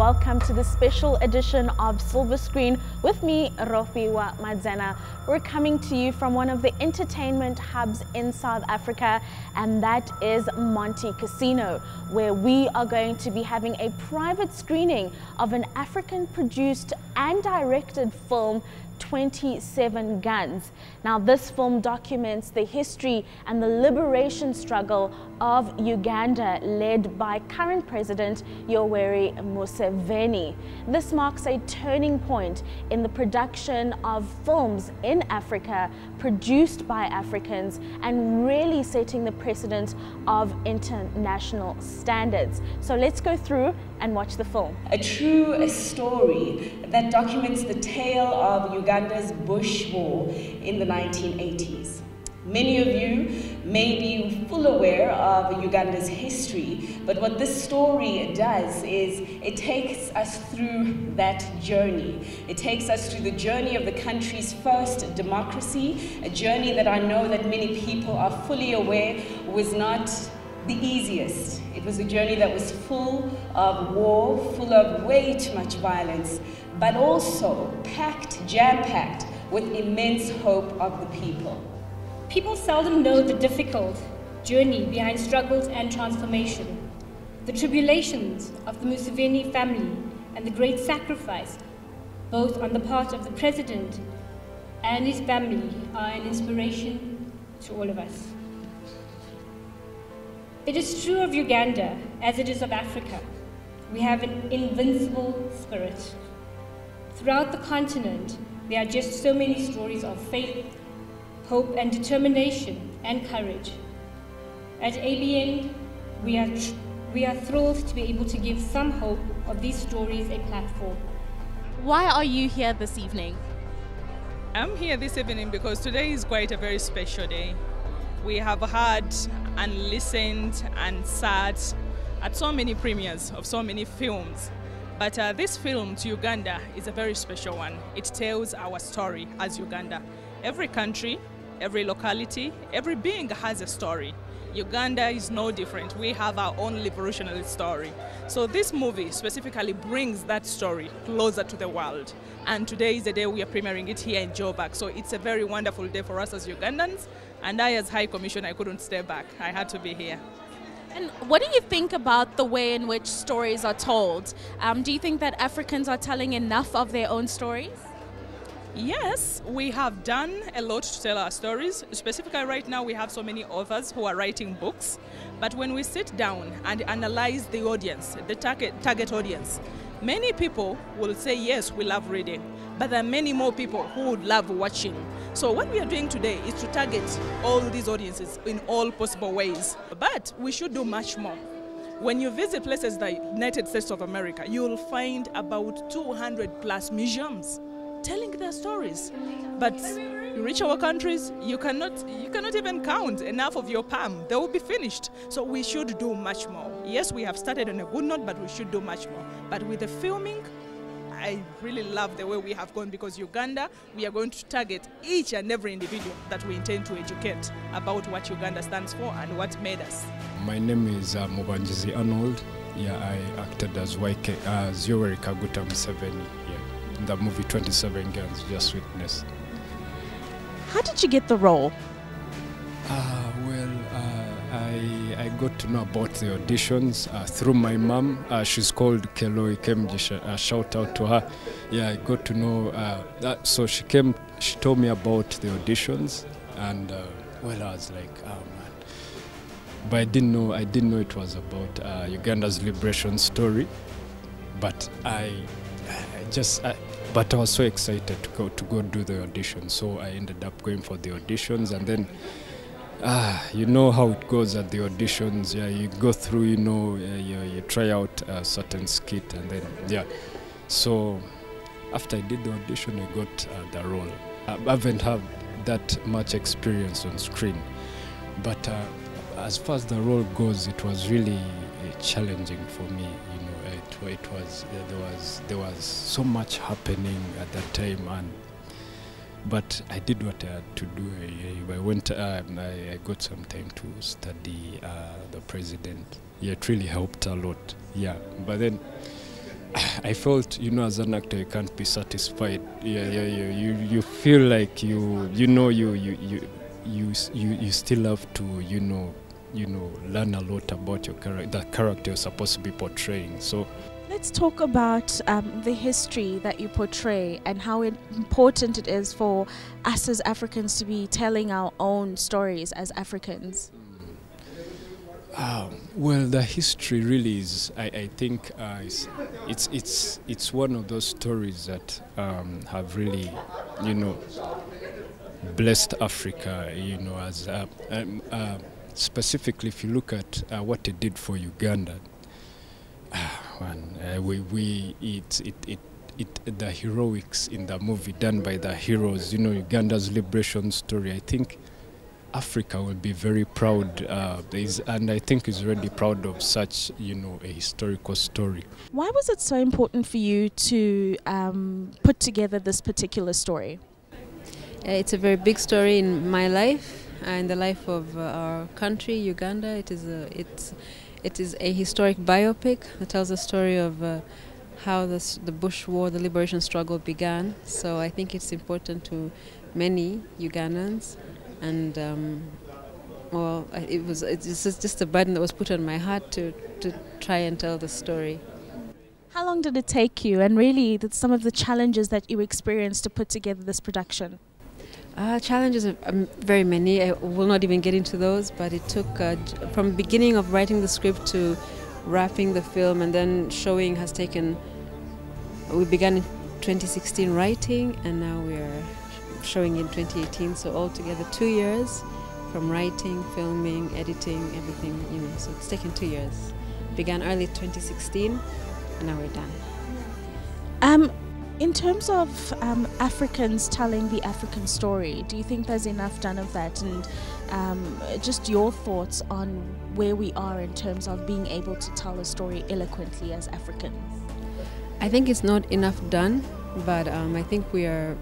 welcome to the special edition of Silver Screen with me, Rofiwa Madzana. We're coming to you from one of the entertainment hubs in South Africa, and that is Monte Casino, where we are going to be having a private screening of an African-produced and directed film, 27 Guns. Now, this film documents the history and the liberation struggle of Uganda, led by current President Yoweri Museveni. This marks a turning point in the production of films in Africa produced by Africans and really setting the precedent of international standards. So let's go through and watch the film. A true story that documents the tale of Uganda's bush war in the 1980s. Many of you may be full aware of Uganda's history, but what this story does is it takes us through that journey. It takes us through the journey of the country's first democracy, a journey that I know that many people are fully aware was not the easiest. It was a journey that was full of war, full of way too much violence, but also packed, jam-packed with immense hope of the people. People seldom know the difficult journey behind struggles and transformation, the tribulations of the Museveni family, and the great sacrifice, both on the part of the president and his family, are an inspiration to all of us. It is true of Uganda, as it is of Africa. We have an invincible spirit. Throughout the continent, there are just so many stories of faith, hope and determination and courage. At ABN, we are thrilled to be able to give some hope of these stories a platform. Why are you here this evening? I'm here this evening because today is quite a very special day. We have heard and listened and sat at so many premieres of so many films. But this film to Uganda is a very special one. It tells our story as Uganda. Every country, every locality, every being has a story. Uganda is no different. We have our own liberationary story. So this movie specifically brings that story closer to the world. And today is the day we are premiering it here in Joburg. So it's a very wonderful day for us as Ugandans. And I, as High Commissioner, I couldn't stay back. I had to be here. And what do you think about the way in which stories are told? Do you think that Africans are telling enough of their own stories? Yes, we have done a lot to tell our stories. Specifically right now we have so many authors who are writing books. But when we sit down and analyze the audience, the target audience, many people will say, yes, we love reading. But there are many more people who would love watching. So what we are doing today is to target all these audiences in all possible ways. But we should do much more. When you visit places like United States of America, you will find about 200 plus museums telling their stories. But you reach our countries, you cannot even count enough of your palm. They will be finished. So we should do much more. Yes, we have started on a good note, but we should do much more. But with the filming, I really love the way we have gone, because Uganda, we are going to target each and every individual that we intend to educate about what Uganda stands for and what made us. My name is Mubanjizi Arnold. Yeah, I acted as Yoweri Kaguta Museveni in the movie 27 Guns, just witnessed. How did you get the role? I got to know about the auditions through my mom. She's called Keloi Kemji. Shout out to her. Yeah, I got to know that. So she told me about the auditions, and well, I was like, oh man. But I didn't know it was about Uganda's liberation story. But I was so excited to go do the audition. So I ended up going for the auditions, and then you know how it goes at the auditions. Yeah, you go through, you try out a certain skit, and then yeah. So after I did the audition, I got the role. I haven't had that much experience on screen, but as far as the role goes, it was really challenging for me. There was so much happening at that time, but I did what I had to do. I got some time to study the president. Yeah, it really helped a lot. Yeah, but then I felt, as an actor, you can't be satisfied. You feel like you still have to, learn a lot about your character, the character you're supposed to be portraying. So Let's talk about the history that you portray and how important it is for us as Africans to be telling our own stories as Africans. Well, the history really is, I think, it's one of those stories that have really, blessed Africa, as specifically if you look at what it did for Uganda. The heroics in the movie done by the heroes, Uganda's liberation story. I think Africa will be very proud, and I think is already proud of such, a historical story. Why was it so important for you to put together this particular story? It's a very big story in my life and the life of our country, Uganda. It is a historic biopic that tells the story of how the Bush War, the liberation struggle began. So I think it's important to many Ugandans, and it's just a burden that was put on my heart to try and tell the story. How long did it take you, and really some of the challenges that you experienced to put together this production? Challenges are very many. I will not even get into those, but it took from beginning of writing the script to wrapping the film and then showing has taken. We began in 2016 writing, and now we are showing in 2018. So altogether 2 years from writing, filming, editing, everything. So it's taken 2 years. Began early 2016, and now we're done. In terms of Africans telling the African story, do you think there's enough done of that? And just your thoughts on where we are in terms of being able to tell a story eloquently as Africans? I think it's not enough done, but I think we are,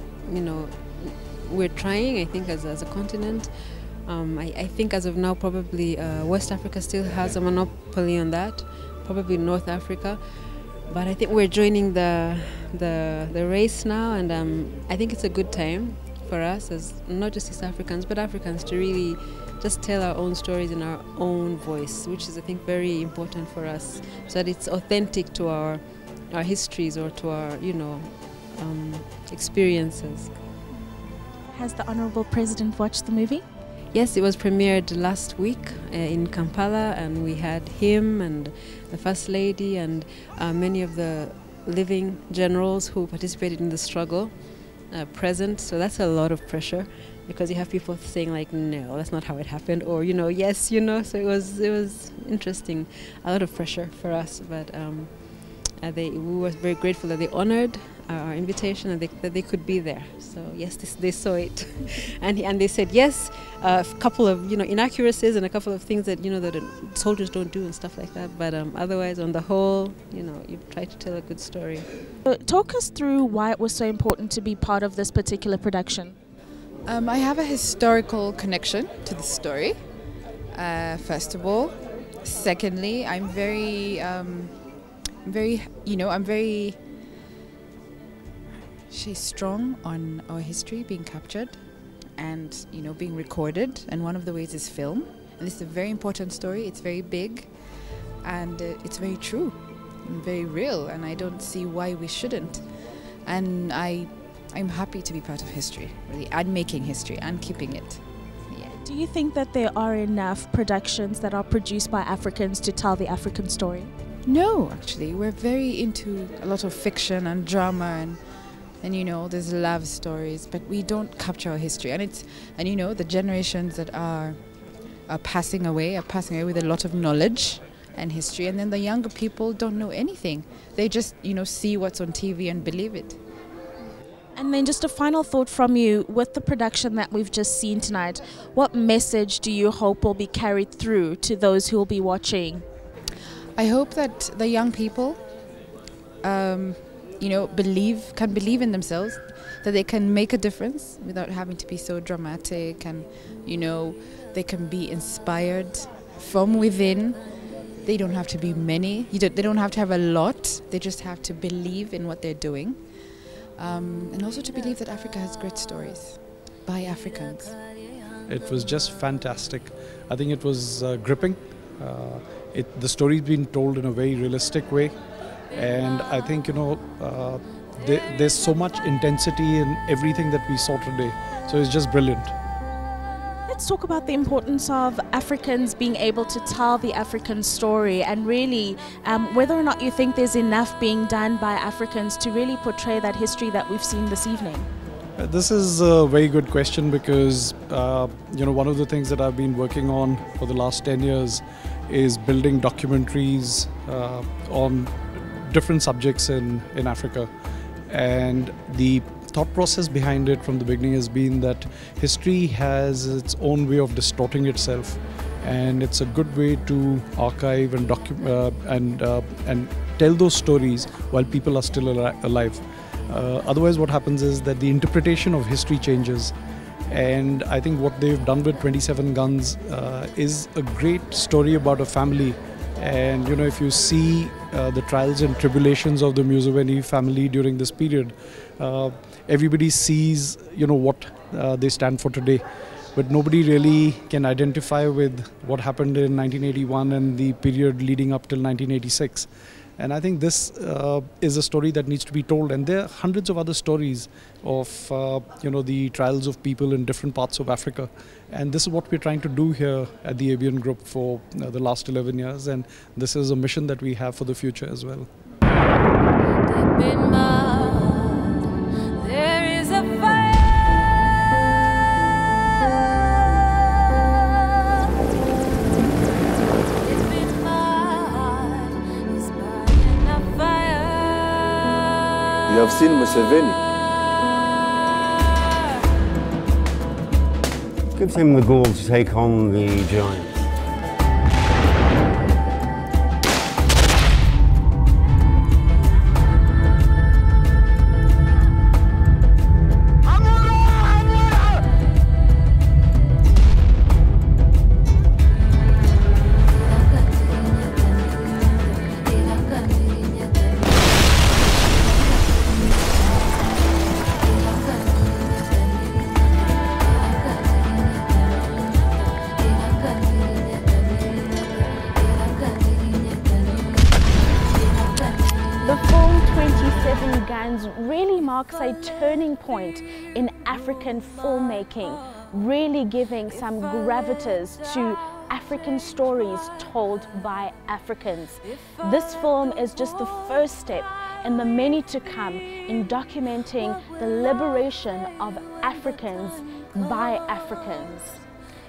we're trying, I think, as a continent. I think as of now, probably West Africa still has a monopoly on that, probably North Africa. But I think we're joining the race now, and I think it's a good time for us, as not just East Africans, but Africans, to really just tell our own stories in our own voice, which is, I think, very important for us, so that it's authentic to our histories or to our, experiences. Has the Honourable President watched the movie? Yes, it was premiered last week in Kampala, and we had him and the First Lady and many of the living generals who participated in the struggle present. So that's a lot of pressure, because you have people saying like, no, that's not how it happened, or yes, so it was interesting, a lot of pressure for us, but we were very grateful that they honored our invitation and that they could be there. So yes, they saw it, and they said yes. A couple of inaccuracies and a couple of things that that soldiers don't do and stuff like that. But otherwise, on the whole, you try to tell a good story. Talk us through why it was so important to be part of this particular production. I have a historical connection to the story. First of all, secondly, I'm very she's strong on our history being captured and being recorded, and one of the ways is film. And this is a very important story. It's very big, and it's very true and very real, and I don't see why we shouldn't. And I'm happy to be part of history, really, and making history and keeping it. Yeah. Do you think that there are enough productions that are produced by Africans to tell the African story? No, actually, we're very into a lot of fiction and drama and there's love stories, but we don't capture our history. And the generations that are passing away with a lot of knowledge and history, and then the younger people don't know anything. They just see what's on TV and believe it. And then just a final thought from you, with the production that we've just seen tonight, what message do you hope will be carried through to those who will be watching? I hope that the young people can believe in themselves, that they can make a difference without having to be so dramatic, and they can be inspired from within They don't have to be many. They don't have to have a lot. They just have to believe in what they're doing. And also to believe that Africa has great stories by Africans. It was just fantastic. I think it was gripping. The story's been told in a very realistic way. And I think, there's so much intensity in everything that we saw today. So it's just brilliant. Let's talk about the importance of Africans being able to tell the African story, and really whether or not you think there's enough being done by Africans to really portray that history that we've seen this evening. This is a very good question because, one of the things that I've been working on for the last 10 years is building documentaries on different subjects in Africa. And the thought process behind it from the beginning has been that history has its own way of distorting itself, and it's a good way to archive and document and tell those stories while people are still alive. Otherwise, what happens is that the interpretation of history changes, and I think what they've done with 27 Guns is a great story about a family. And if you see the trials and tribulations of the Museveni family during this period, everybody sees what they stand for today, but nobody really can identify with what happened in 1981 and the period leading up till 1986. And I think this is a story that needs to be told, and there are hundreds of other stories of the trials of people in different parts of Africa, and this is what we're trying to do here at the ABN Group for the last 11 years, and this is a mission that we have for the future as well. You have seen Museveni. Give him the gall to take on the giants. The film 27 Guns really marks a turning point in African filmmaking, really giving some gravitas to African stories told by Africans. This film is just the first step in the many to come in documenting the liberation of Africans by Africans.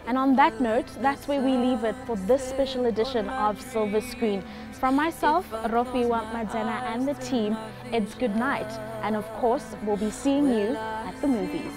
And on that note, that's where we leave it for this special edition of Silver Screen. From myself, Rofiwa Madzena, and the team, it's good night. And of course, we'll be seeing you at the movies.